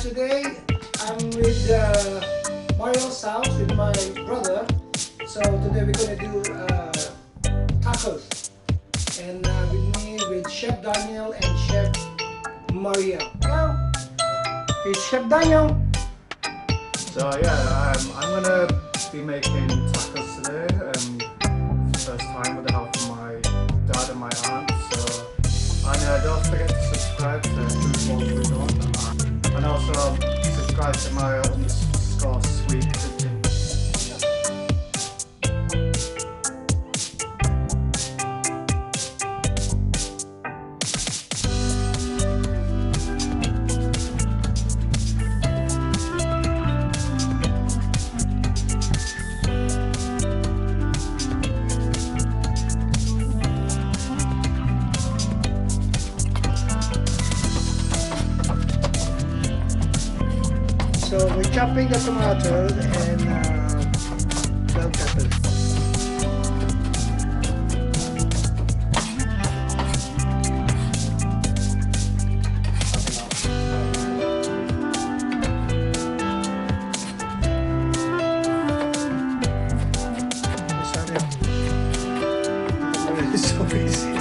today I'm with Mario's house with my brother. So today we're gonna do tacos, and with me with Chef Daniel and Chef Mario. Hello, it's Chef Daniel. So yeah, I'm gonna be making tacos today. First time with the help of my dad and my aunt. So and don't forget to subscribe to Food Food On, and also subscribe to my underscore sweet cooking. So we're chopping the tomatoes and bell peppers. It's so busy.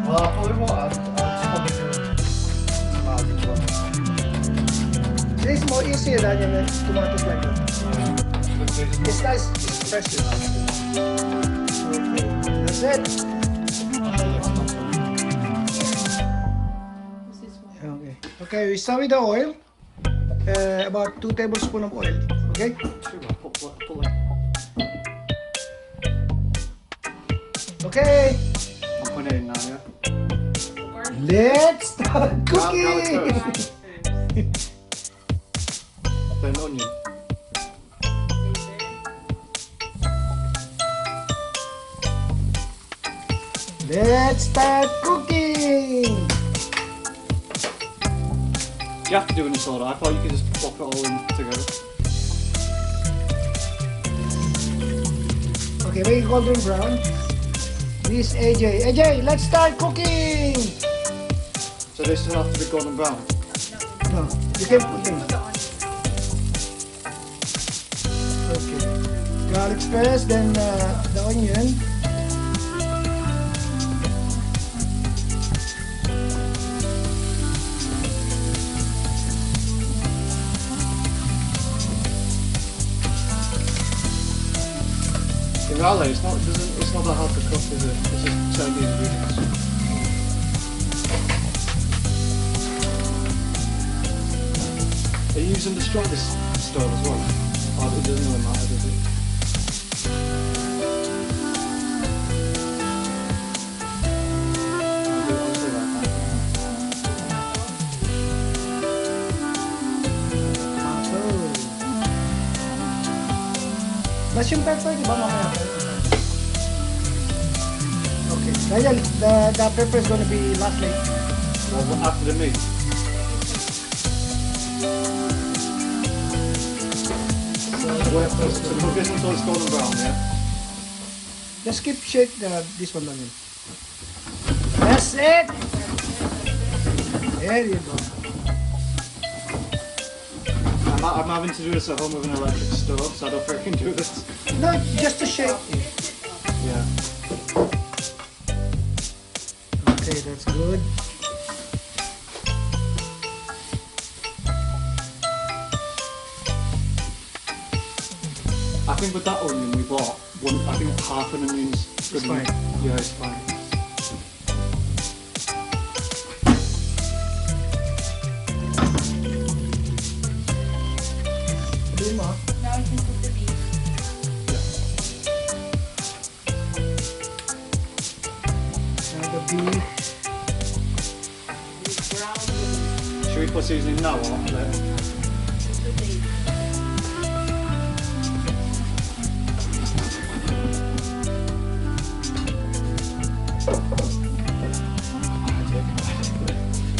Probably what I'd probably do tomatoes as well. It's more easier than the tomatoes like that. It's nice, it's fresh. Okay, that's it. Okay, okay. We start with the oil. About 2 tablespoons of oil. Okay. Okay. I'm putting it in now, yeah? Let's start cooking. Then onion. Let's start cooking. You have to do it in this order. I thought you could just plop it all in together. Okay, make it golden brown. This AJ. AJ, let's start cooking. So this doesn't have to be golden brown. No, you can put them. Okay. Garlic first, then the onion. In reality, it's not that hard to cook, is it? It's just certain ingredients. Are you using the strongest stove as well? Or it doesn't really matter, does it? Honestly, like Mas yung pepper, di ba mamaya? Okay. Daniel, the pepper is gonna be lastly. well, after the meat. So cook this until it's golden brown, yeah? Just keep shake this one, Daniel. That's it. There you go. I'm having to do this at home with an electric stove, so I don't think I can do this. No, just to shake it. Yeah. Okay, that's good. I think with that onion we bought, I think half an onion's good. It's fine. Yeah, it's fine. Sabihin mo. Now we can cook the beef. Now the beef. Brown Should we put seasoning now or later? with the beef.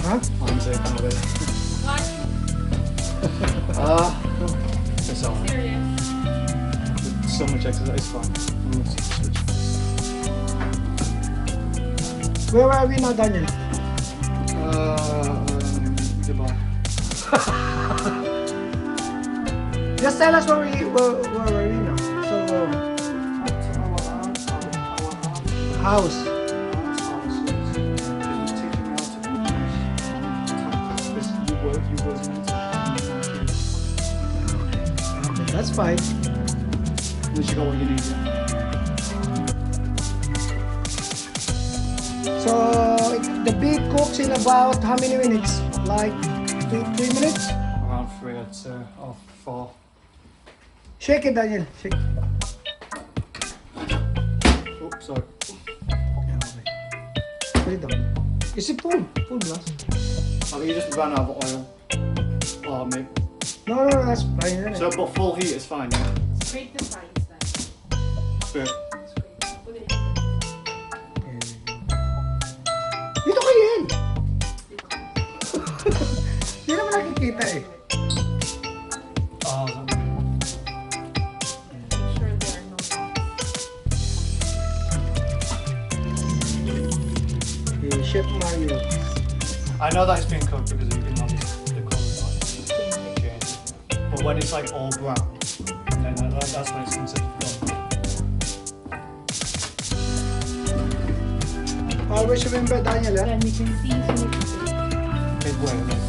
Huh? I'm taking away. It's alright. Serious. So much exercise, it's fine. Where are we now, Daniel? Dubai. Just tell us where we're in now. So, house. Okay, that's fine. At least you got what you need. So, the beef cooks in about how many minutes? Like 2-3 minutes? Around 3, I'd say, or 4. Shake it, Daniel. Shake. Oops, sorry. Put it down. Is it full? Full blast? I think you just ran out of oil. Oh, maybe. No, that's fine. Isn't it? So, but full heat is fine, yeah? Scrape the sides then. Good. Scrape. Put it in. Dito kayo yan! Hindi naman nakikita eh. Oh, Make sure there are no lumps. Okay, Chef Mario. I know that it's been cooked because you know the colour's like changed. But when it's like all brown, then that's when it's considered done. Always remember, Daniel, eh? Then you can see so Big way of it.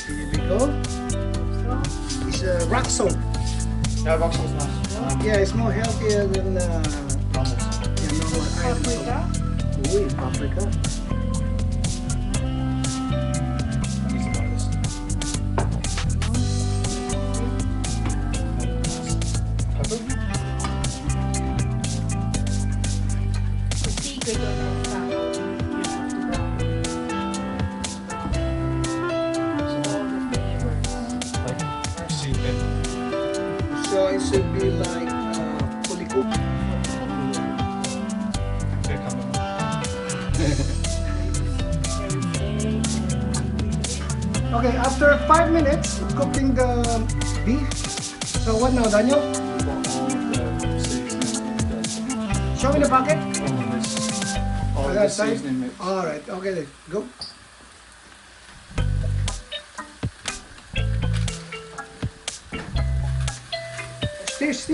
Here we go. It's rock salt. Yeah, rock salt's nice. Yeah, it's more healthier than Normal salt. normal iron salt. paprika. Uy, paprika. I need to buy this. Pepper? The secret of the taco is you have to brown all the flavors. Like, sea pepper. So it should be like fully cooked. Big camera. Okay, after 5 minutes of cooking the beef. So what now, Daniel? Got all the seasoning. Show me the packet. All that the side? seasoning mix. Alright, okay then. Go.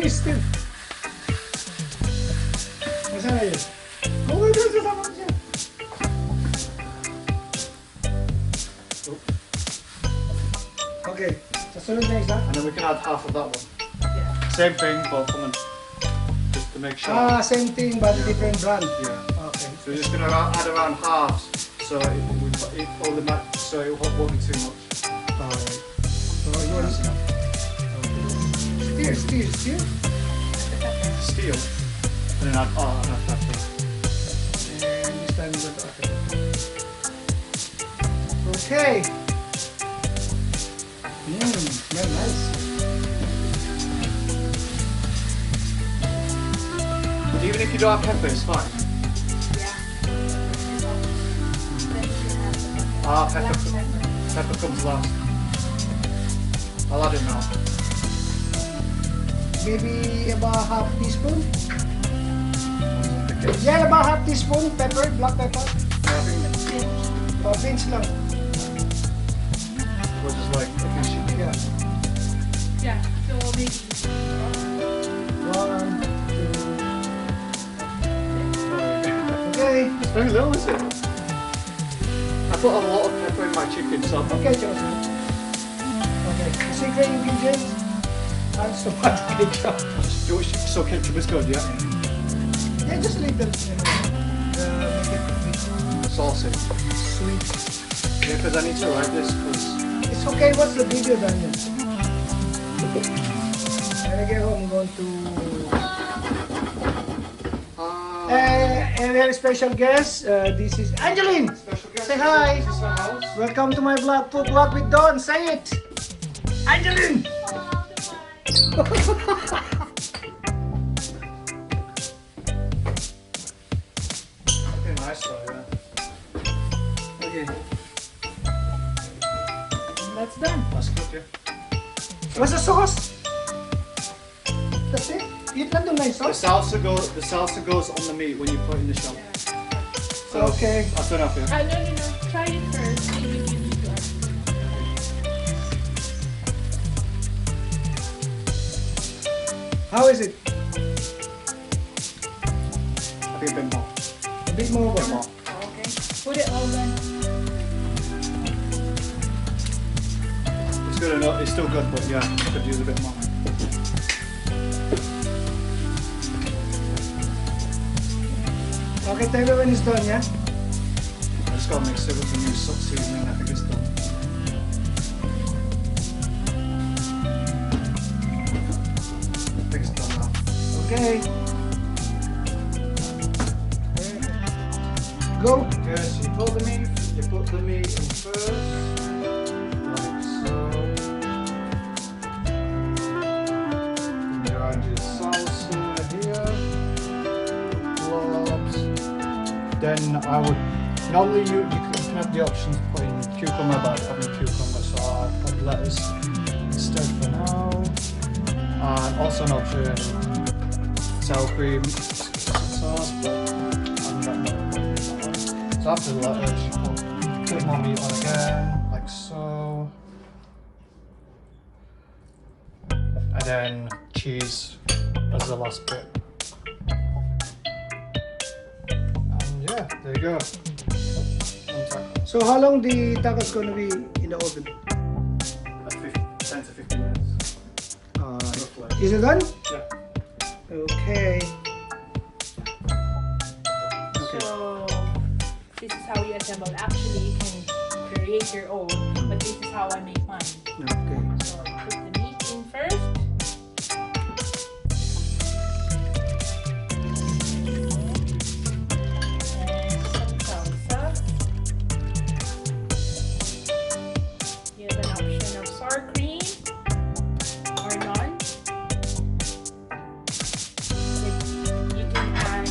Stir. Masaan na yun? Go, sasama ko siya. Okay, sasunod na isa. And then we can add half of that one. Yeah. Same thing, but from just to make sure. Same thing but different brand. Yeah. Okay. So we're just gonna add around half, so so it won't be too much. Alright. So you want That's enough. steer. Steel, and then add pepper. And this time we're going to add it. Okay. Smell nice. Even if you don't have pepper, it's fine. Yeah. Then you can add the Pepper. black pepper. Pepper comes last. I'll add it now. Maybe about half teaspoon. Yeah, about half teaspoon pepper, black pepper. Pinch lang. Which is like a pinch. Yeah. Yeah. So maybe 1, 2. Okay. It's very little, is it? I put a lot of pepper in my chicken, so Okay, Joseph. Okay. The secret ingredient. And tomato ketchup. so ketchup is good, yeah? Yeah, just a little. Make it Sausage. sweet. Yeah, because I need to write this, because It's okay. What's the video, Daniel? When I get home, I'm going to. And we have a special guest. This is Angeline. special guest. Say hi. This is her house. Welcome to my vlog, Food Vlog with Don. Say it. Angeline. Okay, nice though, yeah. Okay. that's done. That's good, yeah. What's the sauce? That's it. Eat nandun na yung The sauce. salsa goes on the meat when you put it in the shell. So Okay. I've done enough, yeah. No. Try it first. Maybe you need to How is it? I think a bit more. A bit more. Bit more. Okay. Put it all in. It's good enough. It's still good, but yeah, could use a bit more. Okay, tell me when it's done, yeah? I just gotta mix it with the new seasoning. I think it's done. I think it's done now. Okay. Go. Okay, so you put the meat in first, like so. And you add your salsa here, blobs. Then I would normally you can have the option of putting cucumber, but I have no cucumber, so I'll put lettuce instead for now. And also an option sour cream sauce, but I'm not no. So after the lettuce, you put a bit more meat on again, like so. And then cheese as the last bit. And yeah, there you go. One taco. So how long the tacos gonna be in the oven? 10 to 15 minutes. Roughly. Is it done? Yeah. Okay. So this is how you assemble. Actually, you can create your own, but this is how I make mine. Okay. So put the meat in first. And some salsa. You have an option of sour cream or none. You can add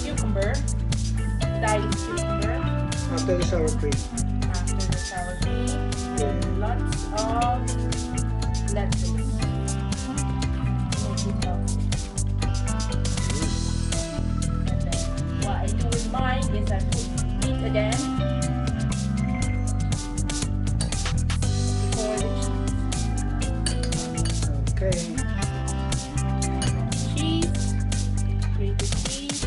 cucumber, diced cucumber After the sour cream. after the sour cream, and lots of lettuce. Make it healthy. And then what I do with mine is I put meat again before the Okay. cheese, grated cheese.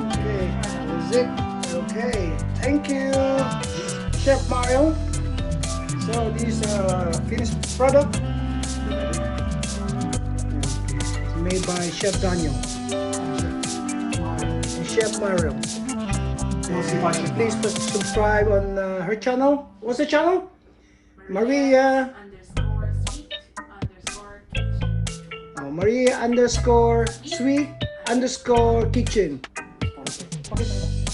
Okay. That's it. Okay. Thank you, Chef Mario. So this finished product is made by Chef Daniel and Chef Mario. Please subscribe on her channel. What's the channel? Maria _sweet_kitchen. Maria _sweet_kitchen. Okay.